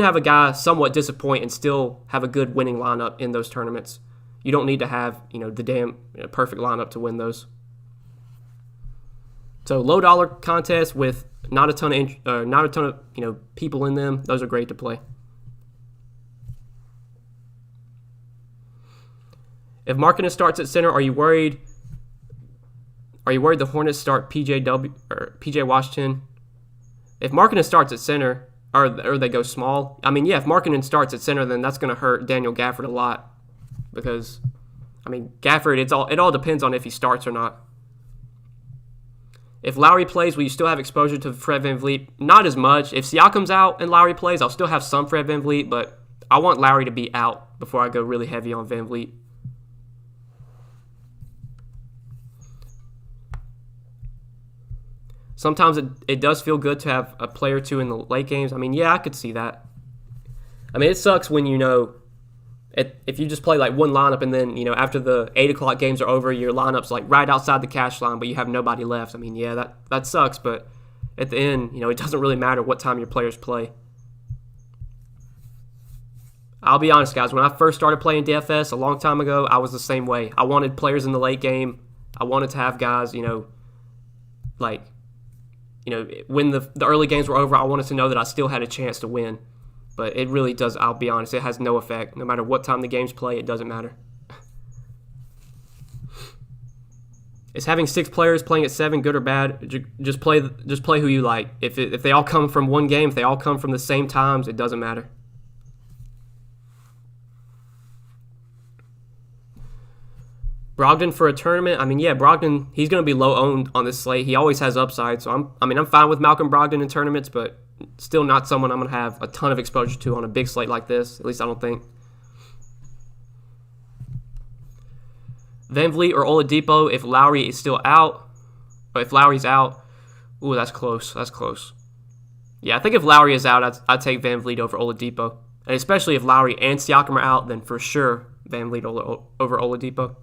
have a guy somewhat disappoint and still have a good winning lineup in those tournaments. You don't need to have, the damn perfect lineup to win those. So low dollar contests with not a ton of people in them, those are great to play. If Markkanen starts at center, are you worried the Hornets start PJ Washington? If Markkanen starts at center, or they go small, I mean, yeah, if Markkanen starts at center, then that's going to hurt Daniel Gafford a lot, because, I mean, Gafford, it all depends on if he starts or not. If Lowry plays, will you still have exposure to Fred VanVleet? Not as much. If Siakam's out and Lowry plays, I'll still have some Fred VanVleet, but I want Lowry to be out before I go really heavy on VanVleet. Sometimes it does feel good to have a player or two in the late games. I mean, yeah, I could see that. I mean, it sucks when if you just play like one lineup and then after the 8 o'clock games are over, your lineup's like right outside the cash line, but you have nobody left. I mean, yeah, that sucks, but at the end, it doesn't really matter what time your players play. I'll be honest, guys. When I first started playing DFS a long time ago, I was the same way. I wanted players in the late game. I wanted to have guys, when the early games were over, I wanted to know that I still had a chance to win. But it really does, I'll be honest, it has no effect. No matter what time the games play, it doesn't matter. Is having 6 players playing at 7 good or bad? Just play who you like. If they all come from one game, if they all come from the same times, it doesn't matter. Brogdon for a tournament? I mean, yeah, Brogdon, he's going to be low owned on this slate. He always has upside, so I'm fine with Malcolm Brogdon in tournaments, but still not someone I'm going to have a ton of exposure to on a big slate like this. At least I don't think. Van Vliet or Oladipo if Lowry is still out. But if Lowry's out, ooh, that's close. That's close. Yeah, I think if Lowry is out, I'd take Van Vliet over Oladipo. And especially if Lowry and Siakam are out, then for sure Van Vliet over Oladipo.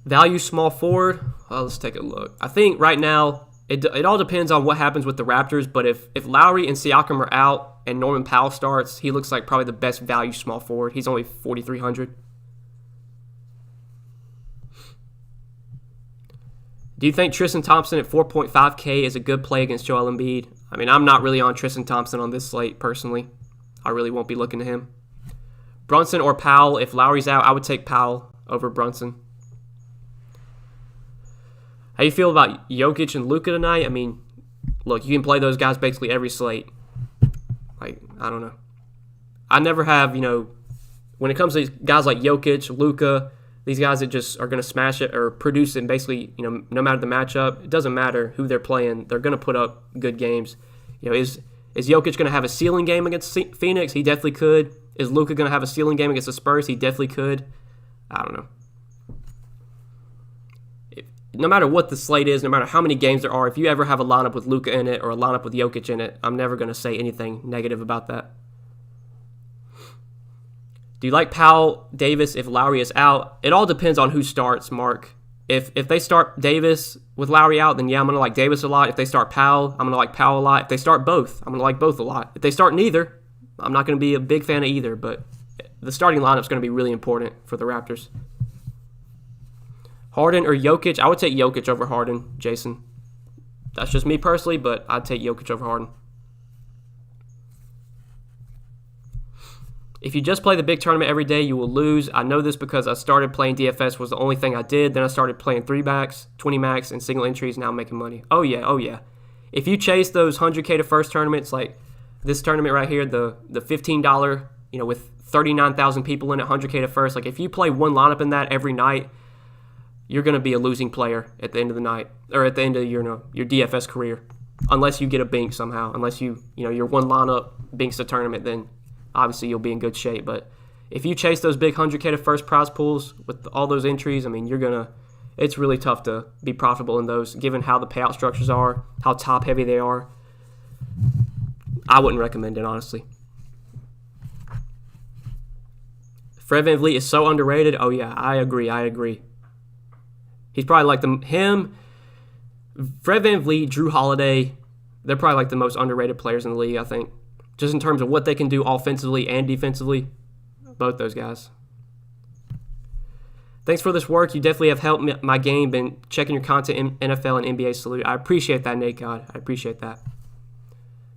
Value small forward. Let's take a look. I think right now it all depends on what happens with the Raptors. But if Lowry and Siakam are out and Norman Powell starts, he looks like probably the best value small forward. He's only 4,300. Do you think Tristan Thompson at 4.5K is a good play against Joel Embiid? I mean, I'm not really on Tristan Thompson on this slate personally. I really won't be looking to him. Brunson or Powell if Lowry's out? I would take Powell over Brunson. How do you feel about Jokic and Luka tonight? I mean, look, you can play those guys basically every slate. Like, I don't know. I never have, when it comes to guys like Jokic, Luka, these guys that just are going to smash it or produce it basically, no matter the matchup, it doesn't matter who they're playing. They're going to put up good games. Is Jokic going to have a ceiling game against Phoenix? He definitely could. Is Luka going to have a ceiling game against the Spurs? He definitely could. I don't know. No matter what the slate is, no matter how many games there are, if you ever have a lineup with Luka in it or a lineup with Jokic in it, I'm never going to say anything negative about that. Do you like Powell, Davis if Lowry is out? It all depends on who starts, Mark. If they start Davis with Lowry out, then yeah, I'm going to like Davis a lot. If they start Powell, I'm going to like Powell a lot. If they start both, I'm going to like both a lot. If they start neither, I'm not going to be a big fan of either, but the starting lineup is going to be really important for the Raptors. Harden or Jokic? I would take Jokic over Harden, Jason. That's just me personally, but I'd take Jokic over Harden. If you just play the big tournament every day, you will lose. I know this because I started playing DFS was the only thing I did. Then I started playing 3-backs, 20-max, and single entries. Now I'm making money. Oh, yeah. If you chase those 100K to first tournaments, like this tournament right here, the $15, with 39,000 people in it, 100K to first, like if you play one lineup in that every night, you're going to be a losing player at the end of the night or at the end of your DFS career, unless you get a bink somehow. Unless your one lineup binks the tournament, then obviously you'll be in good shape. But if you chase those big 100K to first prize pools with all those entries, I mean, it's really tough to be profitable in those, given how the payout structures are, how top heavy they are. I wouldn't recommend it, honestly. Fred VanVleet is so underrated. Oh yeah, I agree. He's probably like Fred VanVleet, Drew Holiday, they're probably like the most underrated players in the league, I think. Just in terms of what they can do offensively and defensively, both those guys. Thanks for this work. You definitely have helped my game. Been checking your content in NFL and NBA. Salute. I appreciate that, Nate God. I appreciate that.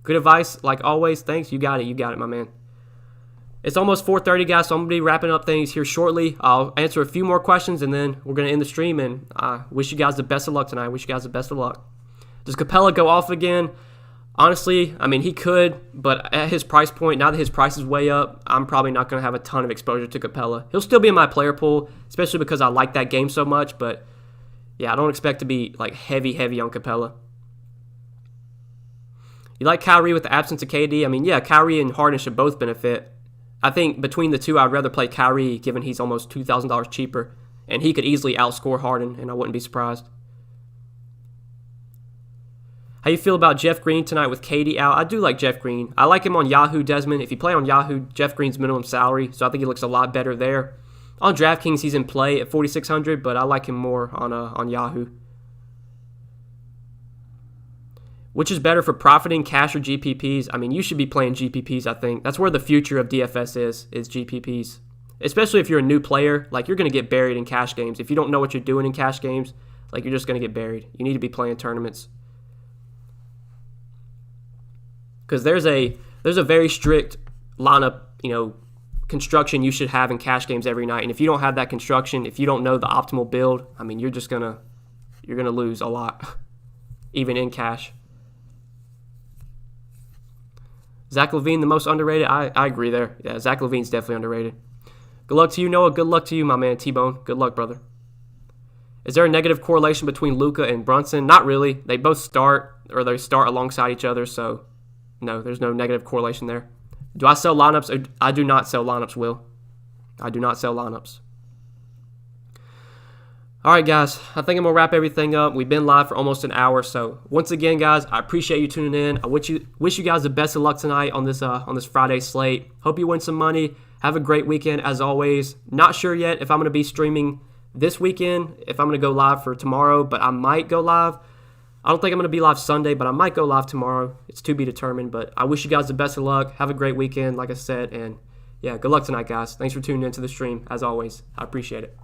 Good advice, like always. Thanks. You got it, my man. It's almost 4:30, guys, so I'm going to be wrapping up things here shortly. I'll answer a few more questions, and then we're going to end the stream, and I wish you guys the best of luck tonight. Does Capella go off again? Honestly, I mean, he could, but at his price point, now that his price is way up, I'm probably not going to have a ton of exposure to Capella. He'll still be in my player pool, especially because I like that game so much, but yeah, I don't expect to be like heavy on Capella. You like Kyrie with the absence of KD? I mean, yeah, Kyrie and Harden should both benefit. I think between the two, I'd rather play Kyrie, given he's almost $2,000 cheaper, and he could easily outscore Harden, and I wouldn't be surprised. How you feel about Jeff Green tonight with Katie out? I do like Jeff Green. I like him on Yahoo, Desmond. If you play on Yahoo, Jeff Green's minimum salary, so I think he looks a lot better there. On Draftkings, he's in play at 4,600, but I like him more on Yahoo. Which is better for profiting, cash, or GPPs? I mean, you should be playing GPPs, I think. That's where the future of DFS is GPPs. Especially if you're a new player, like you're going to get buried in cash games. If you don't know what you're doing in cash games, like you're just going to get buried. You need to be playing tournaments. Because there's a very strict lineup, construction you should have in cash games every night. And if you don't have that construction, if you don't know the optimal build, I mean, you're gonna lose a lot, even in cash. Zach LaVine, the most underrated? I agree there. Yeah, Zach LaVine's definitely underrated. Good luck to you, Noah. Good luck to you, my man, T-Bone. Good luck, brother. Is there a negative correlation between Luka and Brunson? Not really. They both start alongside each other, so no, there's no negative correlation there. Do I sell lineups? I do not sell lineups, Will. I do not sell lineups. All right, guys. I think I'm going to wrap everything up. We've been live for almost an hour. So, once again, guys, I appreciate you tuning in. I wish you guys the best of luck tonight on this Friday slate. Hope you win some money. Have a great weekend, as always. Not sure yet if I'm going to be streaming this weekend, if I'm going to go live for tomorrow, but I might go live. I don't think I'm going to be live Sunday, but I might go live tomorrow. It's to be determined, but I wish you guys the best of luck. Have a great weekend, like I said, and yeah, good luck tonight, guys. Thanks for tuning into the stream, as always. I appreciate it.